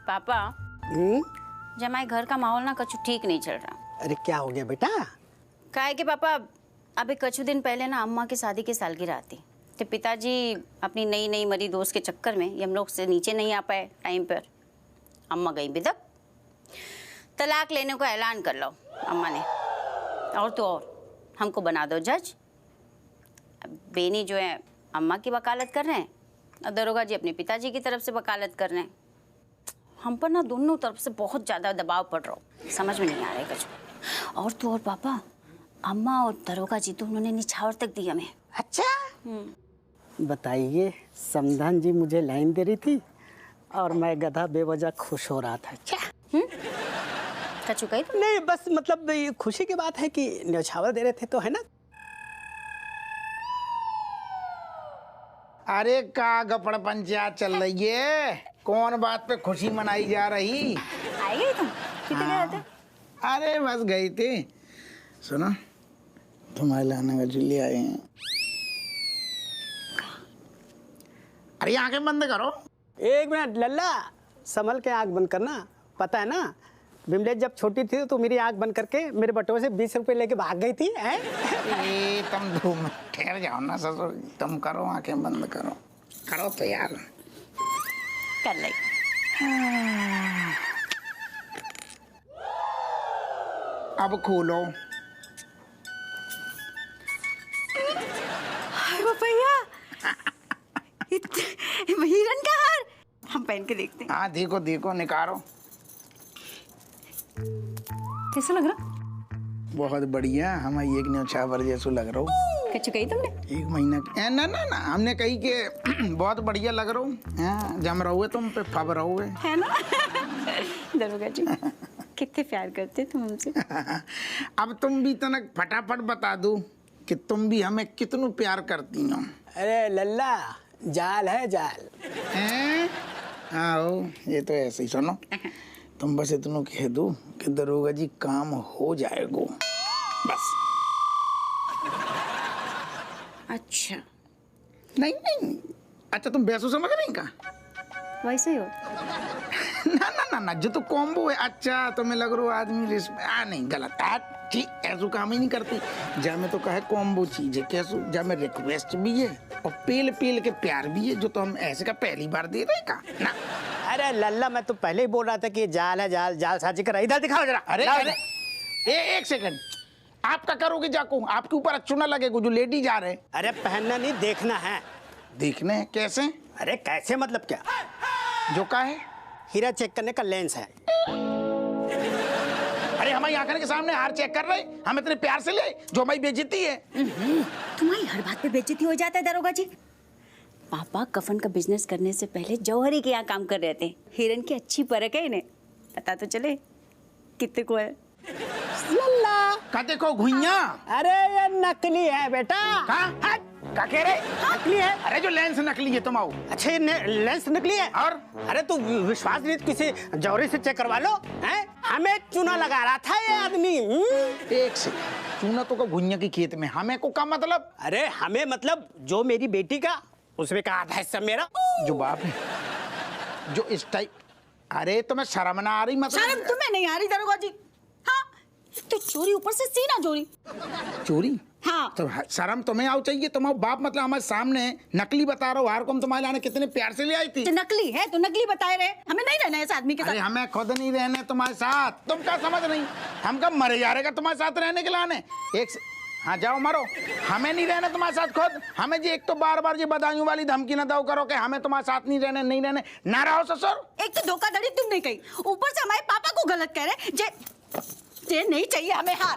पापा जमाई घर का माहौल ना कछु ठीक नहीं चल रहा। अरे क्या हो गया बेटा? क्या है कि पापा अभी कछु दिन पहले ना अम्मा की शादी की सालगिरह थी, तो पिताजी अपनी नई नई मरी दोस्त के चक्कर में ये हम लोग से नीचे नहीं आ पाए टाइम पर। अम्मा गई बिदक, तलाक लेने को ऐलान कर लो अम्मा ने। और तो और हमको बना दो जज। बेनी जो है अम्मा की वकालत कर रहे हैं और दरोगा जी अपने पिताजी की तरफ से वकालत कर रहे हैं। हम पर ना दोनों तरफ से बहुत ज़्यादा दबाव पड़ रहा हो, समझ में नहीं आ रहा है कुछ। और तो और पापा अम्मा और दरोगा जी तो उन्होंने निछावर तक दी हमें। अच्छा बताइए, समधन जी मुझे लाइन दे रही थी और मैं गधा बेवजह खुश हो रहा था। क्या कचू कही तो? नहीं बस मतलब ये खुशी की बात है कि न्यौछावर दे रहे थे तो है ना। अरे का गपड़ पंचायत चल रही है? कौन बात पे खुशी मनाई जा रही? आई गई तुम? कितने गए थे? अरे बस गई थी। सुनो तुम्हारे लाने का जुली आए हैं। अरे आंखें बंद करो। एक मिनट लल्ला, संभल के आंख बंद करना। पता है ना विमलेश जब छोटी थी तो मेरी आंख बंद करके मेरे बटुए से 20 रुपए लेके भाग गई थी। ए, तुम 2 मिनट ठहर जाओ ना ससुर। तुम करो आंखें बंद करो। करो तो यार। कर ली। अब खोलो। भैया हिरन का हार हम पहन के देखते हैं। हाँ देखो देखो निकारो। कैसा लग रहा? बहुत बढ़िया। हम एक न्यौछावर जैसो लग रहा हूँ। कचू कही तुमने? 1 महीना ना ना ना हमने कही कि बहुत बढ़िया लग रहा हूँ। जम रहोगे तुम पे फब रहोगे है ना? दरोगा जी कितने प्यार करते तुम हमसे। अब तुम भी तनक फटाफट बता दो कि तुम भी हमें कितनू प्यार करती हो। अरे लल्ला जाल है जाल। आओ ये तो ऐसे ही। सुनो तुम बस इतना कह दो कि दरोगा जी काम हो जाएगा बस। अच्छा नहीं नहीं अच्छा तुम वैसे समझ रही का? वैसे ही हो? ना ना ना ना जो तो कॉम्बो है। अच्छा तुम्हें लग रहा आदमी नहीं गलत है। ठीक ऐसा काम ही नहीं करती। जा में तो कहे कॉम्बो चीज है कैसो। जा में रिक्वेस्ट भी है और पेल पेल के प्यार भी है जो तो हम ऐसे का पहली बार दे रहे का ना। अरे लल्ला मैं तो पहले ही बोल रहा था कि जाल है जाल। जाल साजी कर इधर दिखाओ जरा। अरे अरे एक सेकंड आपका करोगे जाको आपके ऊपर अच्छू ना लगेगा जो लेडी जा रहे। अरे पहनना नहीं देखना है। देखने कैसे? अरे कैसे मतलब क्या? जो का है हीरा चेक करने का लेंस है। अरे हमारी आंखों के सामने हार चेक कर रहे हम इतने प्यार से ले जो हमारी बेइज्जती है। तुम्हारी हर बात पे बेइज्जती हो जाता है दरोगा जी। पापा कफन का बिजनेस करने से पहले जौहरी के यहाँ काम कर रहे थे। हिरन की अच्छी परख है इन्हें, पता तो चले कितने को है। लल्ला का देखो घुइया। अरे ये नकली है बेटा। का कह रहे? नकली है। अरे जो लेंस नकली है तुम आओ। अच्छा ये लेंस नकली है? और अरे तू विश्वास नहीं किसी जौहरी से चेक करवा लो। हैं हमें चूना लगा रहा था ये आदमी। एक सेकंड चूना तो का घुइया के खेत में हमें को का मतलब? अरे हमें मतलब जो मेरी बेटी का उसमें का आधा हिस्सा मेरा। जो बाप है जो इस टाइप। अरे तुम्हें शर्म ना आ रही? मतलब शर्म तुम्हें नहीं आ रही दरोगा जी? हाँ तो चोरी ऊपर से सीना चोरी। चोरी? हाँ तो शर्म तुम्हें आओ चाहिए। तुम्हारा बाप मतलब हमारे सामने नकली बता रहा हो हार को हम तुम्हारे लाने कितने प्यार से ले आई थी। तो नकली है तो नकली बताए रहे। हमें नहीं रहना है इस आदमी के साथ। अरे हमें खुद नहीं रहने तुम्हारे साथ। तुम क्या समझ नहीं हम कब मरे जा रहे तुम्हारे साथ रहने के लाने। हाँ जाओ मरो। हमें नहीं रहना तुम्हारे साथ खुद। हमें जी एक तो बार बार जी बदायूं वाली धमकी ना दो करो कि हमें तुम्हारे साथ नहीं रहने ना रहो ससुर। एक तो धोखाधड़ी तुम नहीं कही, ऊपर से हमारे पापा को गलत कह रहे। जे नहीं चाहिए हमें हार।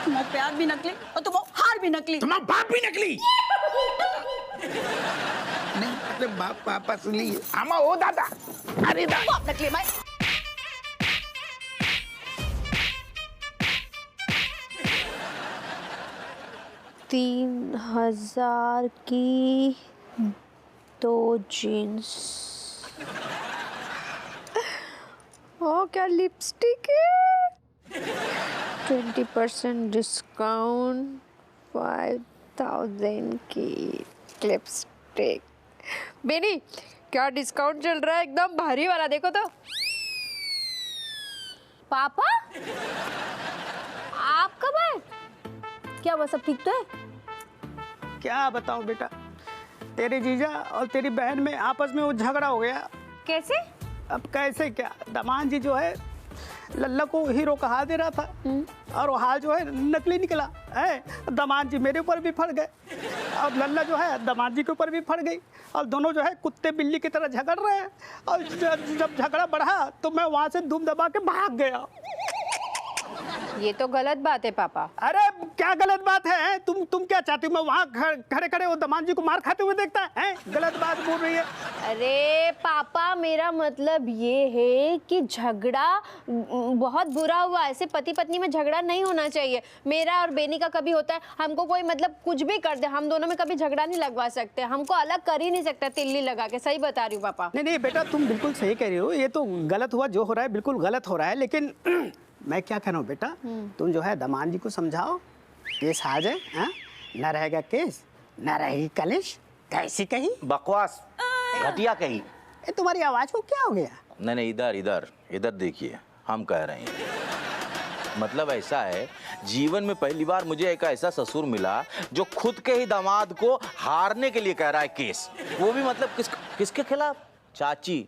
तुम्हारा प्यार भी नकली और तुम्हारा हार भी नकली। तुम्हारा बाप भी नकली। नहीं अपने बाप पापा से लिए हम ओ दादा। अरे बाप नकली भाई। $3000 की 2 जीन्स और क्या लिपस्टिक है। 20% डिस्काउंट 5000 की लिपस्टिक। बेनी क्या डिस्काउंट चल रहा है, एकदम भारी वाला, देखो तो। पापा आप कब आए? क्या हुआ, सब ठीक तो है? क्या बताऊं बेटा, तेरे जीजा और तेरी बहन में आपस में वो झगड़ा हो गया। कैसे? अब कैसे क्या, दामाद जी जो है लल्ला को हीरो कहा दे रहा था और वो हाल जो है नकली निकला है। दामाद जी मेरे ऊपर भी फट गए और लल्ला जो है दामाद जी के ऊपर भी फट गई और दोनों जो है कुत्ते बिल्ली की तरह झगड़ रहे हैं। और जब झगड़ा बढ़ा तो मैं वहां से धूम दबा के भाग गया। ये तो गलत बात है पापा। अरे क्या गलत बात है? तुम क्या चाहती हो मैं वहाँ खड़े खड़े वो दामाद जी को मार खाते हुए देखता है? गलत बात बोल रही है। अरे पापा, मेरा मतलब ये है कि झगड़ा बहुत बुरा हुआ। ऐसे पति पत्नी में झगड़ा नहीं होना चाहिए। मेरा और बेनी का कभी होता है, हमको कोई मतलब कुछ भी कर दे, हम दोनों में कभी झगड़ा नहीं लगवा सकते, हमको अलग कर ही नहीं सकता तिल्ली लगा के। सही बता रही हूँ पापा। नहीं बेटा, तुम बिल्कुल सही कह रही हो। ये तो गलत हुआ, जो हो रहा है बिल्कुल गलत हो रहा है। लेकिन मैं क्या कह रहा हूँ बेटा, तुम जो है दामाद जी को समझाओ, केस आ जाए, न रहेगा केस, न रहेगी कलिश। कैसी कही बकवास, घटिया कही। तुम्हारी आवाज को क्या हो गया? नहीं, इधर इधर इधर देखिए, हम कह रहे हैं, मतलब ऐसा है, जीवन में पहली बार मुझे एक ऐसा ससुर मिला जो खुद के ही दामाद को हारने के लिए कह रहा है केस। वो भी मतलब किसके खिलाफ? चाची,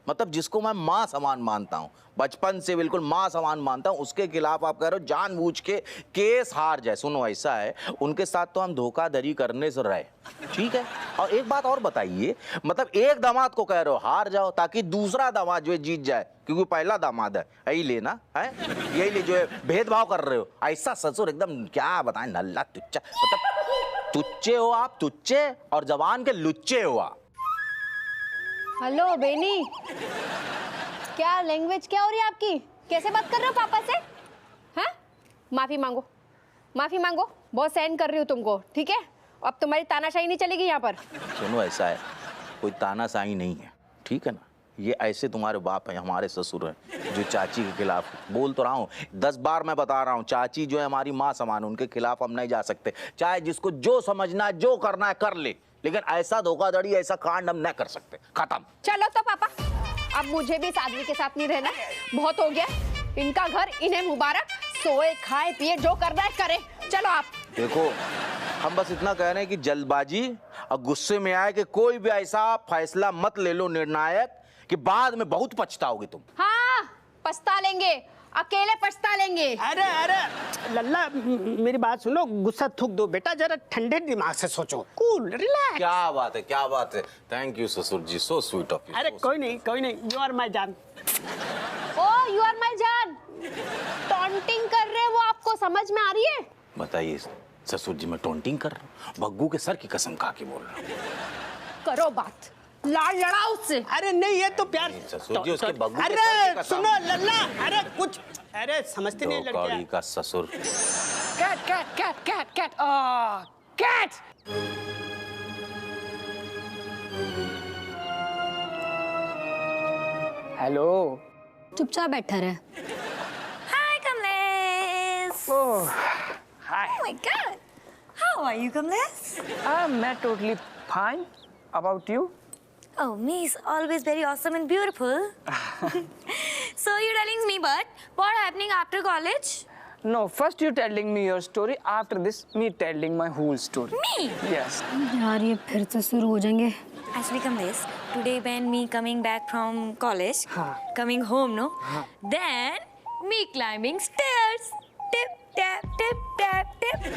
मतलब जिसको मैं माँ समान मानता हूँ, बचपन से बिल्कुल माँ समान मानता हूँ, उसके खिलाफ आप कह रहे हो जानबूझ के केस हार जाए। सुनो, ऐसा है, उनके साथ तो हम धोखाधड़ी करने से रहे, ठीक है। और एक बात और बताइए, मतलब एक दामाद को कह रहे हो हार जाओ ताकि दूसरा दामाद जो है जीत जाए, क्योंकि पहला दामाद है, यही लेना है, यही ले जो है भेदभाव कर रहे हो। ऐसा ससुर एकदम क्या बताएं, नल्ला तुच्चा, मतलब तुच्चे हो आप, तुच्चे, और जवान के लुच्चे हो आप। हेलो बेनी, क्या लैंग्वेज क्या हो रही है आपकी? कैसे बात कर रहे हो पापा से? हैं? माफी मांगो, माफी मांगो, बहुत सहन कर रही हूँ तुमको, ठीक है? अब तुम्हारी तानाशाही नहीं चलेगी यहाँ पर। सुनो, ऐसा है, कोई तानाशाही नहीं है, ठीक है ना। ये ऐसे तुम्हारे बाप हैं, हमारे ससुर हैं जो चाची के खिलाफ। बोल तो रहा हूँ, 10 बार मैं बता रहा हूँ, चाची जो है हमारी माँ समान, उनके खिलाफ हम नहीं जा सकते। चाहे जिसको जो समझना है, जो करना है कर ले, लेकिन ऐसा धोखाधड़ी, ऐसा कांड हम नहीं कर सकते। खत्म। चलो तो पापा, अब मुझे भी इस आदमी के साथ नहीं रहना, बहुत हो गया। इनका घर, इन्हें मुबारक, सोए खाए पिए जो करना है करे। चलो आप। देखो, हम बस इतना कह रहे हैं कि जल्दबाजी और गुस्से में आए कि कोई भी ऐसा फैसला मत ले लो निर्णायक कि बाद में बहुत पछताओगे तुम। हाँ, पछता लेंगे, अकेले पछता लेंगे। अरे लल्ला, मेरी बात सुनो, गुस्सा थूक दो बेटा, जरा ठंडे दिमाग से सोचो, कूल रिलैक्स। क्या बात है, क्या बात है। थैंक यू ससुर जी, सो स्वीट ऑफ यू। अरे कोई नहीं, यू आर माय जान। ओ यू आर माय जान, टॉन्टिंग कर रहे हैं वो, आपको समझ में आ रही है? बताइए ससुर जी, मैं टॉन्टिंग कर रहा हूँ? भग्गू के सर की कसम खा के बोल रहा हूँ। करो बात, लाड़ लड़ाओ उससे। अरे नहीं, ये तो प्यार। ससुर जी, उसके बग्गू के सर की अरे कसम। सुनो लल्ला, अरे कुछ, अरे समझते नहीं कौड़ी लड़कियां। का ससुर। Cat cat cat cat cat cat. Hello. चुपचाप बैठा रहे। Hi, Kamlesh. Oh, hi. Oh my God. How are you, Kamlesh? I'm totally fine. About you? Oh, me is always very awesome and beautiful. So you're telling me, but what happening after college? No, first you telling me your story. After this, me telling my whole story. Me? Yes. यार ये फिर से शुरू हो जाएंगे। Actually, Kamlesh, today when me coming back from college, coming home, no? Then me climbing stairs. Tip, tap, tip, tap, tip.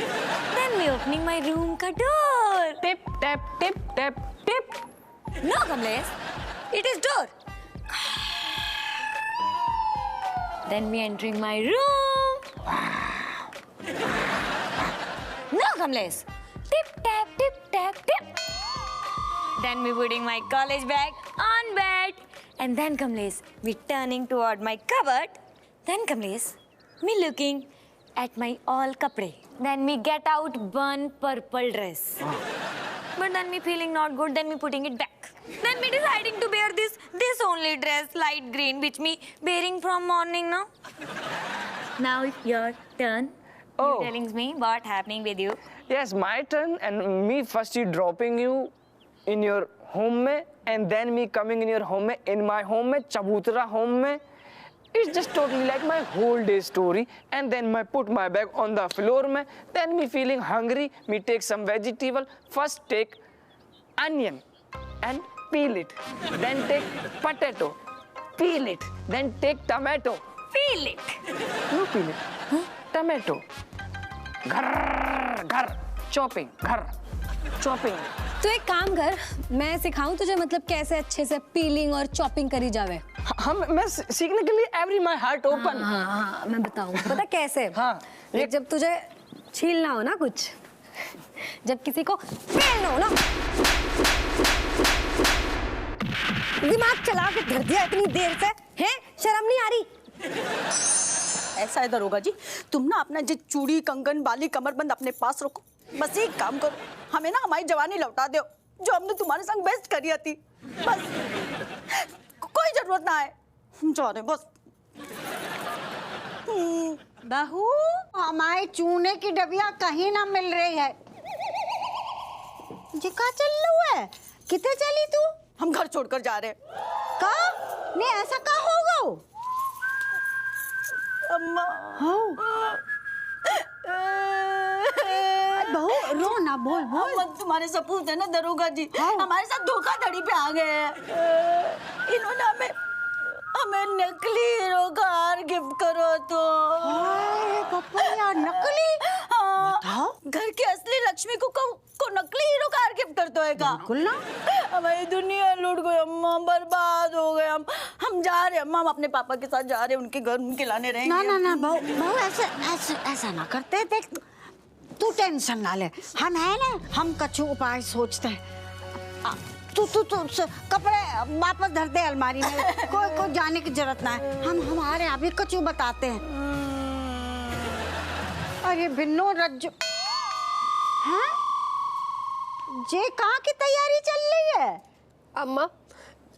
Then me opening my room ka door. Tip, tap, tip, tap, tip. No, Kamlesh, it is door. Then me entering my room. No, Kamlesh, tip, tap, tip. Then me putting my college bag on bed. And then Kamlesh, me turning toward my cupboard. Then Kamlesh, me looking at my all kapde. Then me get out one purple dress. But then me feeling not good, then me putting it back. Then me deciding to wear this only dress, light green, which me wearing from morning now. Now it's your turn. Oh. You telling me what happening with you. Yes, my turn. And me first you dropping you in your home में and then me coming in your home में, in my home में, चबूतरा home में. It's just totally like my whole day story. And then I put my bag on the floor में, then me feeling hungry, me take some vegetable. First take onion and peel it. Then take potato, peel it. Then take tomato. Feel it. No peel it. Tomato. घर chopping. घर chopping. तो एक काम कर, मैं सिखाऊं तुझे मतलब कैसे अच्छे से पीलिंग और चॉपिंग करी जावे। मैं सीखने के लिए एवरी माय हार्ट ओपन। हाँ, मैं बताऊं। पता कैसे? हाँ, एक जब तुझे छीलना हो ना कुछ, जब किसी को पेलना हो ना, दिमाग चला के धर दिया इतनी देर से, हैं? शर्म नहीं आ रही? ऐसा है दरोगा जी, तुम ना अपना जो चूड़ी कंगन बाली कमरबंद अपने पास रखो। बस एक काम करो, हमें ना हमारी जवानी लौटा दो जो हमने तुम्हारे संग बेस्ट करी थी। बस कोई जरूरत ना है, हम जा रहे बस। बहू, हमारे चूने की डबिया कहीं ना मिल रही है। जी का चल रहा है? कितने चली तू? हम घर छोड़कर जा रहे हैं। का? नहीं ऐसा का होगा? अम्मा। हाँ। बहू रो ना, बोल बोल। हम तुम्हारे सपूत है ना दरोगा जी, हमारे साथ धोखाधड़ी पे आ गए हैं। इन्होंने हमें नकली हीरो का हार गिफ्ट करो तो। यार नकली? हाँ, घर के असली लक्ष्मी को नकली हीरो का हार गिफ्ट करते है का? बिल्कुल ना। हमारी दुनिया लूट गई अम्मा, बर्बाद हो गए हम जा रहे अम्मा, हम अपने पापा के साथ जा रहे हैं, उनके घर उनके लाने रहेंगे। ना ना ना बहू ऐसा ना करते। देख तू टेंशन ना ले, हम है ना, हम कछु उपाय सोचते हैं। तू कपड़े वापस धर दे अलमारी में, कोई जाने की जरूरत ना है, हम हमारे अभी कछु बताते हैं। अरे बिन्नो रज्जू, हाँ जे कहाँ की तैयारी चल रही है? अम्मा,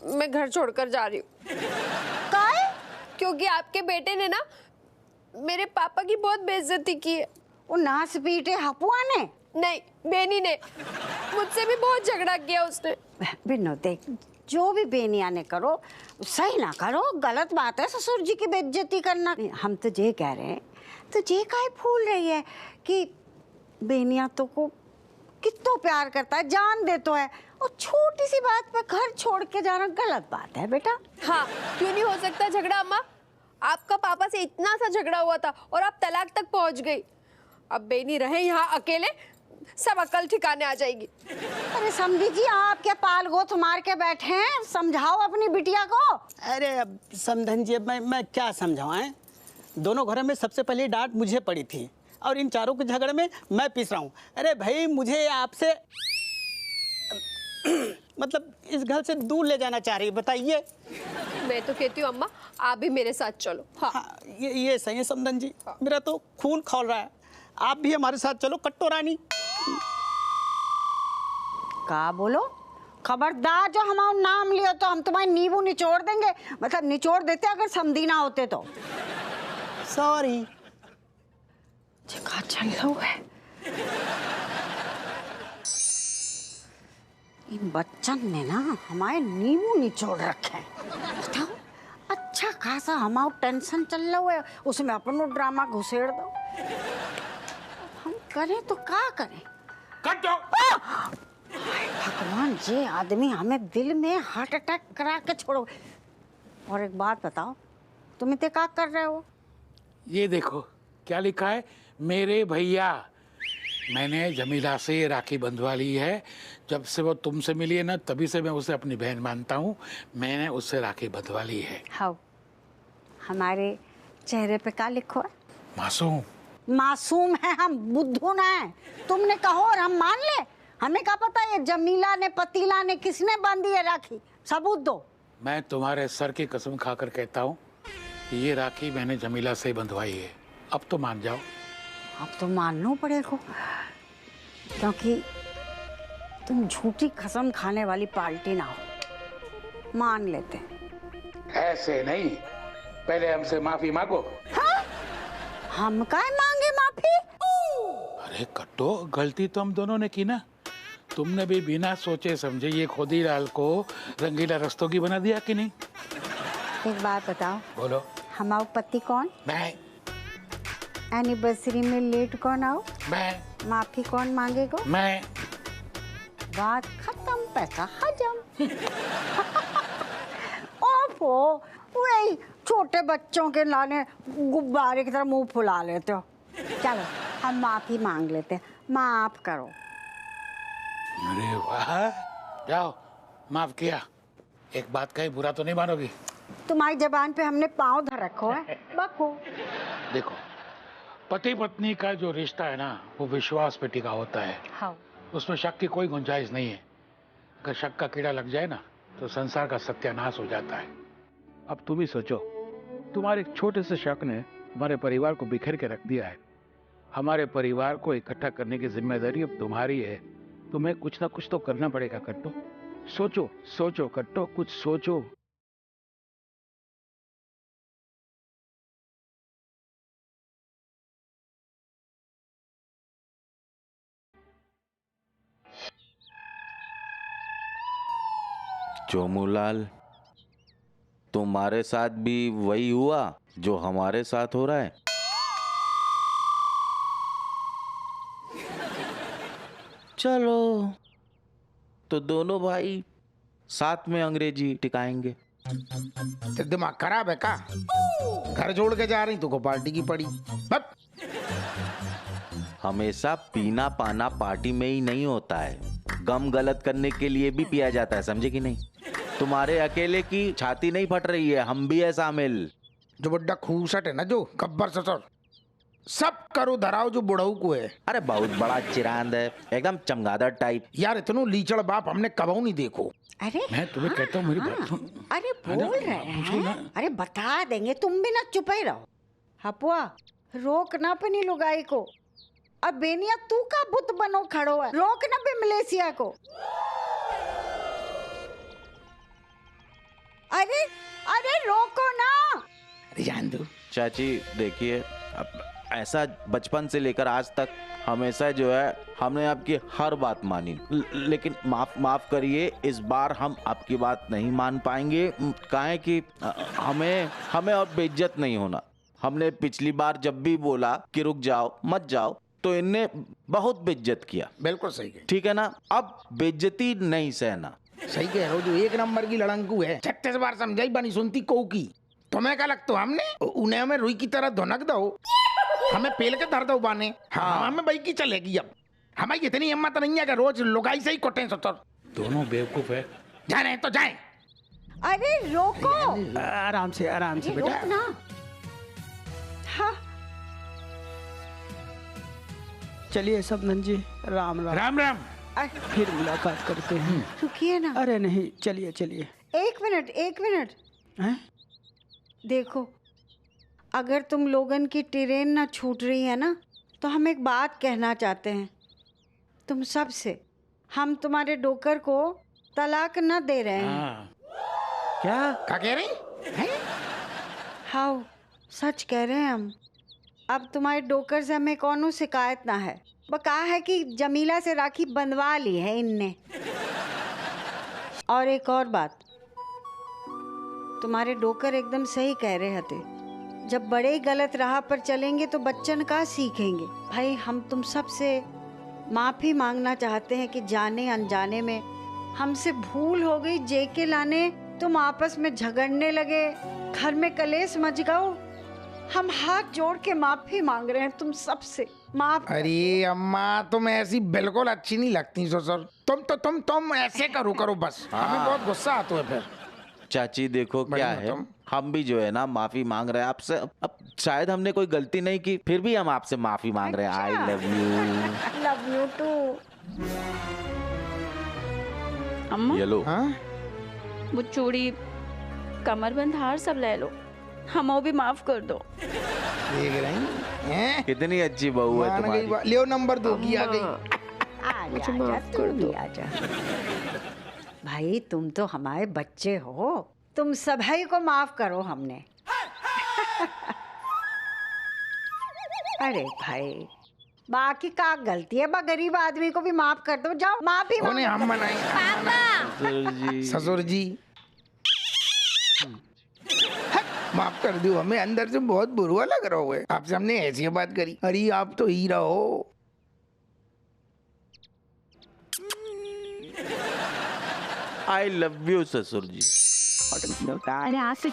मैं घर छोड़कर जा रही हूँ। काहे? क्योंकि आपके बेटे ने ना मेरे पापा की बहुत बेइज्जती की है। वो नास पीटे हपुआ ने? नहीं, बेनी ने। मुझसे भी बहुत झगड़ा किया उसने। बिन्नो देख, जो भी बेनिया ने करो सही ना करो, गलत बात है ससुर जी की बेइज्जती करना। हम तो ये कह रहे हैं, तो ये काहे फूल रही है कि बेनिया तो को कितना प्यार करता है, जान दे तो है, और छोटी सी बात पे घर छोड़ के जाना गलत बात है बेटा। हाँ, क्यों नहीं हो सकता झगड़ा अम्मा? आपका पापा से इतना सा झगड़ा हुआ था और आप तलाक तक पहुंच गई। अब बेनी रहे यहाँ अकेले, सब अकल ठिकाने आ जाएगी। अरे समझी जी, आप क्या पाल गोथ मार के बैठे हैं? समझाओ अपनी बिटिया को। अरे अब समधन जी, अब मैं क्या समझाऊं? दोनों घरों में सबसे पहले डांट मुझे पड़ी थी और इन चारों के झगड़े में मैं पिस रहा हूँ। अरे भाई, मुझे आपसे मतलब इस घर से दूर ले जाना चाह रही है, बताइए। मैं तो कहती हूँ अम्मा, आप भी मेरे साथ चलो। हाँ, हाँ, ये सही है समधन जी, मेरा तो खून खौल रहा है, आप भी हमारे साथ चलो कट्टो रानी। का बोलो? खबरदार, जो हमारा नाम लियो तो हम तुम्हारी नींबू निचोड़ देंगे, मतलब निचोड़ देते अगर समधी ना होते तो। सॉरी। जगह चल रहा है। इन बच्चन ने ना हमारे नींबू निचोड़ रखे हैं। बताओ, अच्छा खासा हमारा टेंशन चल रहा है, उसमें अपनो ड्रामा घुसेड़ दो। हम करें तो क्या करें? कट जाओ। भगवान, ये आदमी हमें दिल में हार्ट अटैक करा के छोड़ो। और एक बात बताओ, तुम इतने क्या कर रहे हो? ये देखो क्या लिखा है, मेरे भैया। मैंने जमीला से राखी बंधवा ली है। जब से वो तुमसे मिली है ना, तभी से मैं उसे अपनी बहन मानता हूँ। मैंने उससे राखी बंधवा ली है। हाँ, हमारे चेहरे पे क्या लिखो है? मासूम। मासूम है हम, बुद्धू ना है। तुमने कहो और हम मान ले? हमें क्या पता ये जमीला ने पतीला ने किसने बांधी है राखी? सबूत दो। मैं तुम्हारे सर की कसम खाकर कहता हूँ कि ये राखी मैंने जमीला से बंधवाई है। अब तो मान जाओ। अब तो मानना पड़ेगा, क्योंकि तुम झूठी कसम खाने वाली पार्टी ना हो। मान लेते। ऐसे नहीं, पहले हमसे माफी मांगो। हाँ? हम काय मांगे माफी? अरे कट्टो, गलती तो हम दोनों ने की ना, तुमने भी बिना सोचे समझे ये खोदीलाल को रंगीला रस्तोगी बना दिया कि नहीं? एक बात बताओ, बोलो। हमारा पति कौन? मैं। एनिवर्सरी में लेट कौन आओ? मैं। माफी कौन मांगेगा? मैं। बात खत्म, पैसा हजम। ओफो, वही छोटे बच्चों के लाने गुब्बारे की तरह मुंह फुला लेते हो। चलो हम माफी मांग लेते हैं, माफ करो। अरे वाह, जाओ माफ किया। एक बात कही, बुरा तो नहीं मानोगी? तुम्हारी जबान पे हमने पाँव धर रखो है, बको। देखो, पति पत्नी का जो रिश्ता है ना, वो विश्वास पे टिका होता है। हाँ। उसमें शक की कोई गुंजाइश नहीं है। अगर शक का कीड़ा लग जाए ना, तो संसार का सत्यानाश हो जाता है। अब तुम ही सोचो, तुम्हारे एक छोटे से शक ने हमारे परिवार को बिखेर के रख दिया है। हमारे परिवार को इकट्ठा करने की जिम्मेदारी अब तुम्हारी है। तुम्हें कुछ ना कुछ तो करना पड़ेगा कट्टो। सोचो सोचो कट्टो, कुछ सोचो। चोमूलाल, तुम्हारे साथ भी वही हुआ जो हमारे साथ हो रहा है? चलो, तो दोनों भाई साथ में अंग्रेजी टिकाएंगे। तेरा दिमाग खराब है का? घर छोड़ के जा रही तो को पार्टी की पड़ी। बस। हमेशा पीना पाना पार्टी में ही नहीं होता है, गम गलत करने के लिए भी पिया जाता है, समझे कि नहीं? तुम्हारे अकेले की छाती नहीं फट रही है, हम भी है शामिल। जो बड्डा खूसट है ना, जो गब्बर ससुर, सब करो धराओ जो बुढ़ऊ को है। अरे बहुत बड़ा चिरांद है, एकदम चमगादड़ टाइप। यार इतनो लीचड़ बाप हमने कबहू नहीं देखो। अरे मैं तुम्हें कहता हूँ, मेरी बात सुन। अरे बोल रहे हैं, अरे बता देंगे, तुम भी ना चुप ही रहो। हपुआ, रोक ना अपनी लुगाई को। अब बेनिया तू का बुत बनो खड़ो है, रोक ना बे मलेशिया को। अरे अरे रोको ना। जान दो चाची, देखिए, अब ऐसा बचपन से लेकर आज तक हमेशा जो है हमने आपकी हर बात मानी, लेकिन माफ करिए, इस बार हम आपकी बात नहीं मान पाएंगे। काहे कि हमें और बेइज्जत नहीं होना। हमने पिछली बार जब भी बोला कि रुक जाओ मत जाओ, तो इनने बहुत बेइज्जत किया। बिल्कुल सही है, ठीक है ना? अब बेइज्जती नहीं सहना। सही कह रहे हो, जो एक नंबर की लड़ंकू है, 36 बार समझाई बनी सुनती को की। तुम्हें क्या लगता है हमने उन्हें हमें रुई की तरह धुनक दो, हमें पेल के धर दो बाने। हाँ, हमें भाई की चलेगी। अब हमारी इतनी हिम्मत नहीं है कि रोज लुगाई से ही कोटे सतर। दोनों बेवकूफ है। जाने तो जाए। अरे रोको, आराम से बेटा। रोक ना। हाँ चलिए सबनन जी, राम राम। राम राम। फिर मुलाकात करते हैं। रुकिए ना। अरे नहीं, चलिए चलिए। एक मिनट। हैं? देखो, अगर तुम लोगन की ट्रेन ना छूट रही है ना, तो हम एक बात कहना चाहते हैं तुम सब से। हम तुम्हारे डोकर को तलाक न दे रहे हैं। क्या कह रही? हाँ, सच कह रहे हैं हम। अब तुम्हारे डोकर से हमें कौनो शिकायत ना है। वो कहा है कि जमीला से राखी बंधवा ली है इनने। और एक और बात, तुम्हारे डोकर एकदम सही कह रहे थे। जब बड़े ही गलत राह पर चलेंगे तो बच्चन का सीखेंगे। भाई, हम तुम सब से माफ़ी मांगना चाहते हैं कि जाने अनजाने में हमसे भूल हो गई। जेके लाने तुम आपस में झगड़ने लगे, घर में कलेश मच गओ। हम हाथ जोड़ के माफ़ी मांग रहे हैं तुम सब से, माफ। अरे अम्मा, तुम ऐसी बिल्कुल अच्छी नहीं लगती ससुर। तुम ऐसे करो बस। हमें बहुत गुस्सा आता है फिर। चाची देखो क्या है, हम भी जो है ना माफी मांग रहे हैं आपसे। अब शायद हमने कोई गलती नहीं की, फिर भी हम आपसे माफी मांग रहे हैं। I love you. Love you too. अम्मा, ये लो। हाँ? वो चूड़ी, कमरबंद, हार सब ले लो। हमो भी माफ कर दो। देख रही हैं? कितनी अच्छी बहू है तुम्हारी। लियो नंबर 2 की आ गई। आजा, तू भी आजा। भाई, तुम तो हमारे बच्चे हो, तुम सभी को माफ करो हमने। अरे भाई, बाकी का गलती है, बा गरीब आदमी को भी माफ कर दो, जाओ माफी नहीं हम मनाएंगे ससुर जी। माफ कर दो हमें, अंदर से बहुत बुरा लग रहा है आपसे, हमने ऐसी बात करी। अरे आप तो हीरा हो। आई लव यू ससुर जी। अरे आज से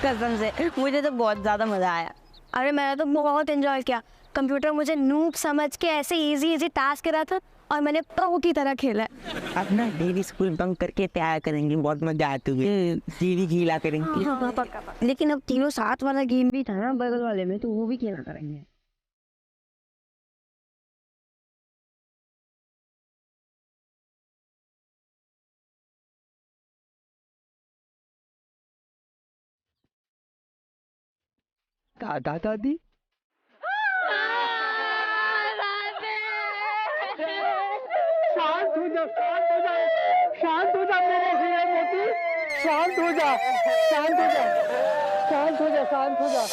कसम से मुझे तो बहुत ज्यादा मजा आया। अरे मैंने तो बहुत एंजॉय किया। कंप्यूटर मुझे नूब समझ के ऐसे इजी इजी टास्क करा था और मैंने प्रो की तरह खेला है। अब ना डेली स्कूल बंक करके तैयार करेंगे, बहुत मजा आती है, टीवी खेला करेंगे। लेकिन अब तीनों साथ वाला गेम भी था ना बगल वाले में, तो वो भी खेला करेंगे। दादा दादी शांत हो जा, शांत हो जा, शांत हो जा मेरे हीरे मोती, शांत हो जा, शांत हो जा, शांत हो जा, शांत हो जा।